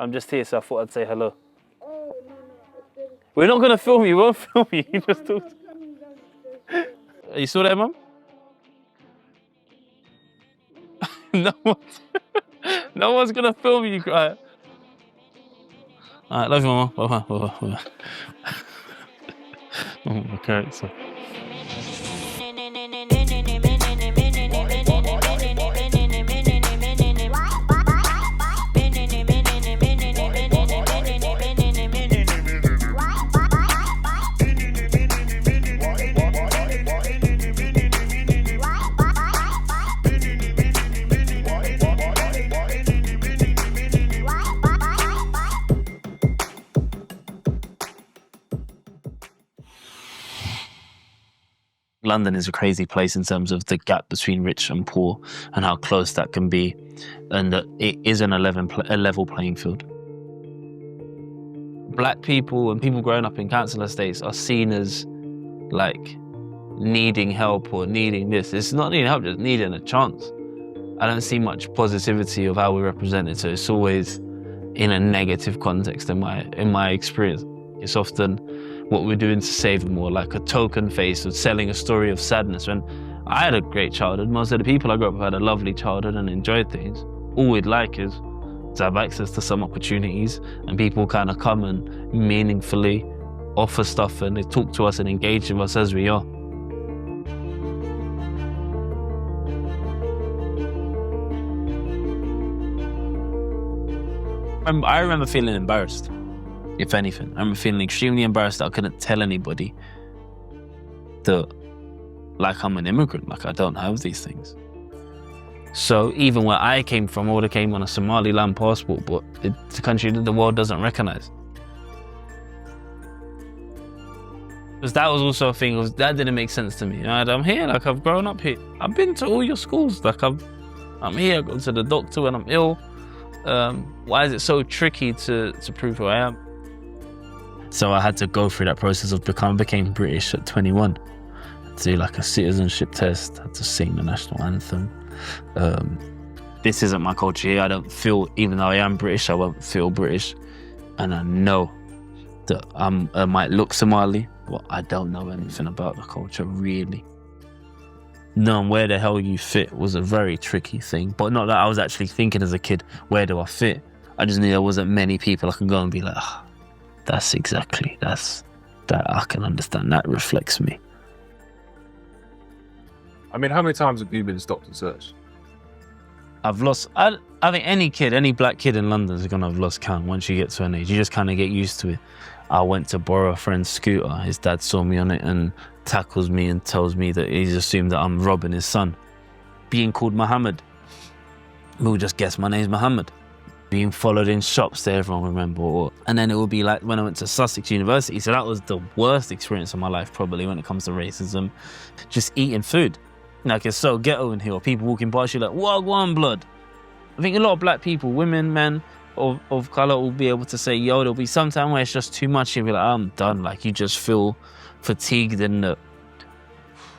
I'm just here, so I thought I'd say hello. We're not gonna film you. We won't film you. You just talk. Are you still there, Mum? No one's gonna film you cry. Alright, love you, Mama. Bye-bye. Okay, so. London is a crazy place in terms of the gap between rich and poor and how close that can be, and that it is a level playing field. Black people and people growing up in council estates are seen as like needing help or needing this. It's not needing help, just needing a chance. I don't see much positivity of how we're represented, so it's always in a negative context in my experience. It's often what we're doing to save them, or like a token face of selling a story of sadness. When I had a great childhood, most of the people I grew up with had a lovely childhood and enjoyed things. All we'd like is to have access to some opportunities, and people kind of come and meaningfully offer stuff, and they talk to us and engage with us as we are. I remember feeling embarrassed, if anything. I remember feeling extremely embarrassed that I couldn't tell anybody that, like, I'm an immigrant, like I don't have these things. So even where I came from, I would have came on a Somaliland passport, but it's a country that the world doesn't recognize. Because that was also a thing, that didn't make sense to me. I'm here, like I've grown up here. I've been to all your schools, like I'm here, I go to the doctor when I'm ill. Why is it so tricky to prove who I am? So I had to go through that process of became British at 21. I had to do like a citizenship test, I had to sing the national anthem. This isn't my culture here. I don't feel, even though I am British, I won't feel British. And I know that I might look Somali, but I don't know anything about the culture really. Knowing where the hell you fit was a very tricky thing, but not that I was actually thinking as a kid, where do I fit? I just knew there wasn't many people I can go and be like, oh, that's that I can understand, that reflects me. I mean, how many times have you been stopped and searched? I've lost, I think any black kid in London is gonna have lost count once you get to an age. You just kind of get used to it. I went to borrow a friend's scooter. His dad saw me on it and tackles me and tells me that he's assumed that I'm robbing his son. Being called Muhammad. We'll just guess my name's Muhammad. Being followed in shops that everyone will remember. And then it would be like when I went to Sussex University. So that was the worst experience of my life probably when it comes to racism. Just eating food. Like it's so ghetto in here. People walking past you like, wagwan blood. I think a lot of black people, women, men of colour will be able to say, yo, there'll be some time where it's just too much. You'll be like, I'm done. Like you just feel fatigued and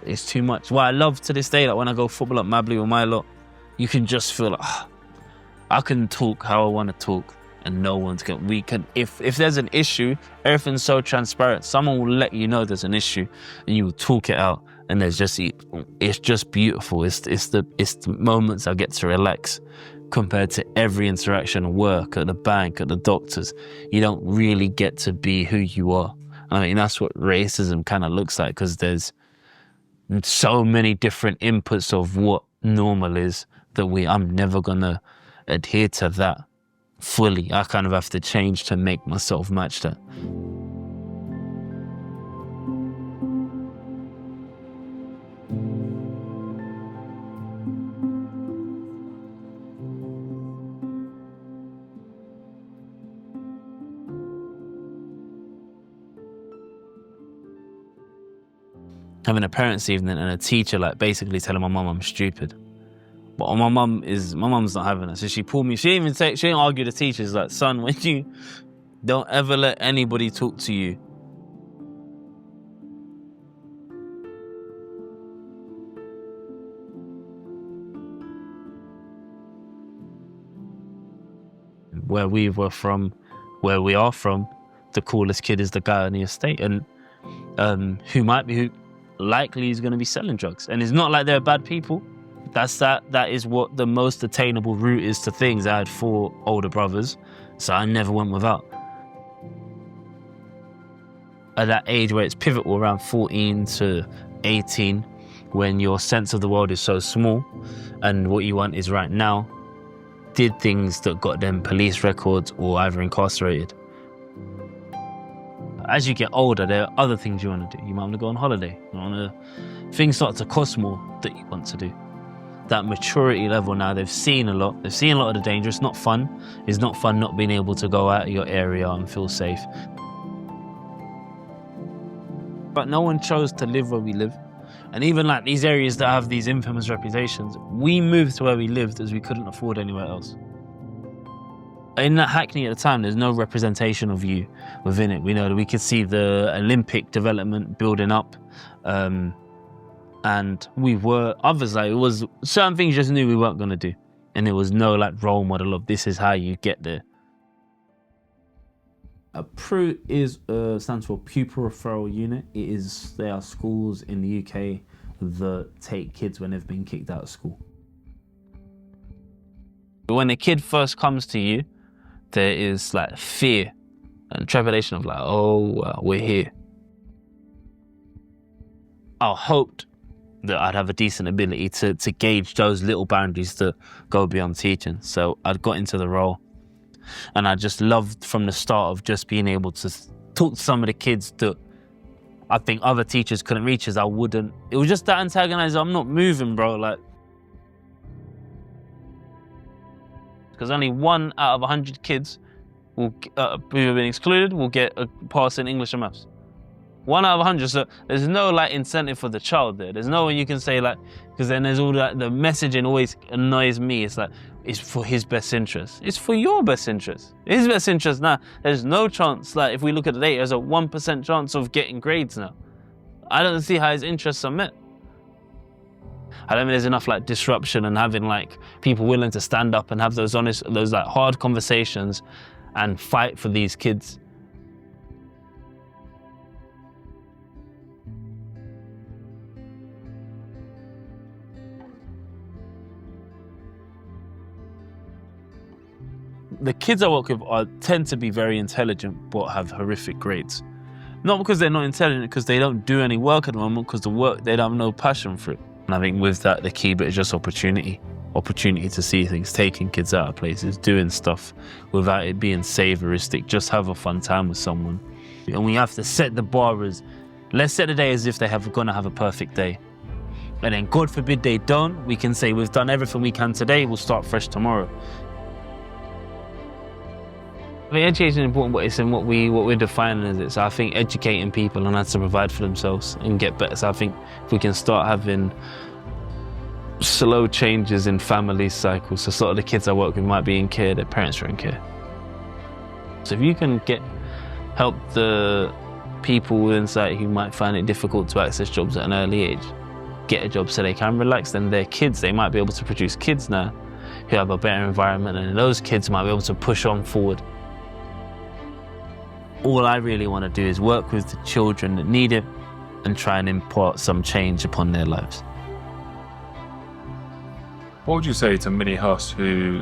it's too much. What I love to this day, like when I go football at Mabley or my lot, you can just feel like, I can talk how I want to talk and no one's going to, if there's an issue, everything's so transparent. Someone will let you know there's an issue and you will talk it out. And it's just beautiful. It's the moments I get to relax compared to every interaction at work, at the bank, at the doctors. You don't really get to be who you are. I mean, that's what racism kind of looks like, because there's so many different inputs of what normal is that I'm never gonna adhere to that fully. I kind of have to change to make myself match that. Having a parents' evening and a teacher like basically telling my mum I'm stupid. But my mum's not having it. So she pulled me, she didn't argue with the teacher. She's like, son, when you don't ever let anybody talk to you where we were from, where we are from, the coolest kid is the guy on the estate, and who likely is going to be selling drugs. And it's not like they're bad people. That is what the most attainable route is to things. I had 4 older brothers, so I never went without. At that age where it's pivotal, around 14 to 18, when your sense of the world is so small and what you want is right now, did things that got them police records or either incarcerated. As you get older, there are other things you want to do. You might want to go on holiday. Things start to cost more that you want to do. That maturity level now, they've seen a lot. They've seen a lot of the danger. It's not fun. It's not fun not being able to go out of your area and feel safe. But no one chose to live where we live. And even like these areas that have these infamous reputations, we moved to where we lived as we couldn't afford anywhere else. In that Hackney at the time, there's no representation of you within it. We know that we could see the Olympic development building up. And we were, others, like, it was certain things you just knew we weren't going to do. And there was no like role model of this is how you get there. PRU stands for Pupil Referral Unit. There are schools in the UK that take kids when they've been kicked out of school. When a kid first comes to you, there is like fear and trepidation of like, oh, we're here. I hoped that I'd have a decent ability to gauge those little boundaries that go beyond teaching. So I'd got into the role, and I just loved from the start of just being able to talk to some of the kids that I think other teachers couldn't reach as I wouldn't. It was just that antagonizing. I'm not moving, bro. Like, because only 1 out of 100 kids who have been excluded will get a pass in English and maths. 1 out of 100, so there's no like incentive for the child there. There's no one you can say like, because then there's all that, the messaging always annoys me. It's like, it's for his best interest. It's for your best interest. His best interest now, there's no chance, like if we look at the data, there's a 1% chance of getting grades now. I don't see how his interests are met. I don't think there's enough like disruption and having like people willing to stand up and have those like hard conversations and fight for these kids. The kids I work with tend to be very intelligent but have horrific grades. Not because they're not intelligent, because they don't do any work at the moment, because the work, they don't have no passion for it. And I think with that, the key bit is just opportunity. Opportunity to see things, taking kids out of places, doing stuff without it being savouristic. Just have a fun time with someone. And we have to set the bar as, let's set the day as if they have gonna have a perfect day. And then God forbid they don't, we can say we've done everything we can today, we'll start fresh tomorrow. I think education is important, but it's in what we're defining as it. So I think educating people on how to provide for themselves and get better. So I think if we can start having slow changes in family cycles, so sort of the kids I work with might be in care, their parents are in care. So if you can help the people within society who might find it difficult to access jobs at an early age, get a job so they can relax, then their kids, they might be able to produce kids now who have a better environment, and those kids might be able to push on forward. All I really want to do is work with the children that need it and try and impart some change upon their lives. What would you say to Mini Huss who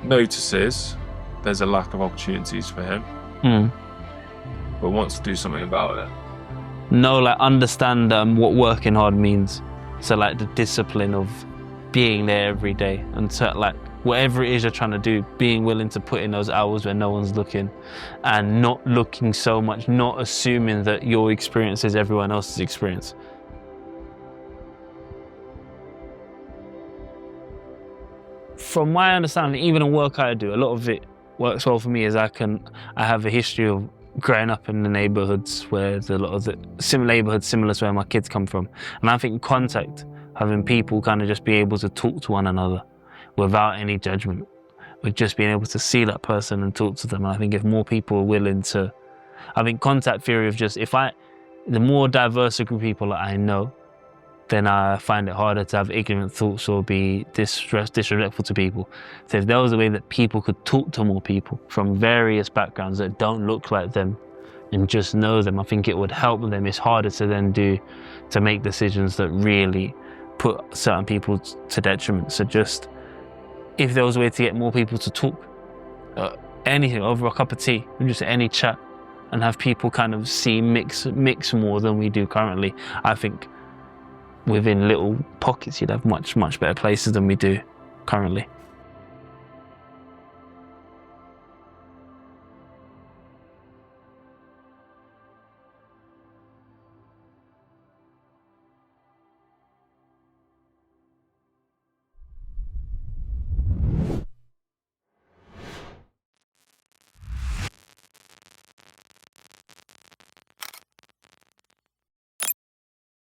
notices there's a lack of opportunities for him, but wants to do something about it? No, like understand what working hard means. So like the discipline of being there every day, and so, like whatever it is you're trying to do, being willing to put in those hours when no one's looking, and not looking so much, not assuming that your experience is everyone else's experience. From my understanding, even in work I do, a lot of it works well for me as I have a history of growing up in the neighbourhoods where there's a lot of the neighbourhoods similar to where my kids come from. And I think contact, having people kind of just be able to talk to one another without any judgment, with just being able to see that person and talk to them. And I think if more people are willing to, I think contact theory of just, the more diverse a group of people that I know, then I find it harder to have ignorant thoughts or be disrespectful to people. So if there was a way that people could talk to more people from various backgrounds that don't look like them and just know them, I think it would help them. It's harder to then to make decisions that really put certain people to detriment. So just, if there was a way to get more people to talk, anything over a cup of tea, just any chat, and have people kind of mix more than we do currently, I think within little pockets you'd have much better places than we do currently.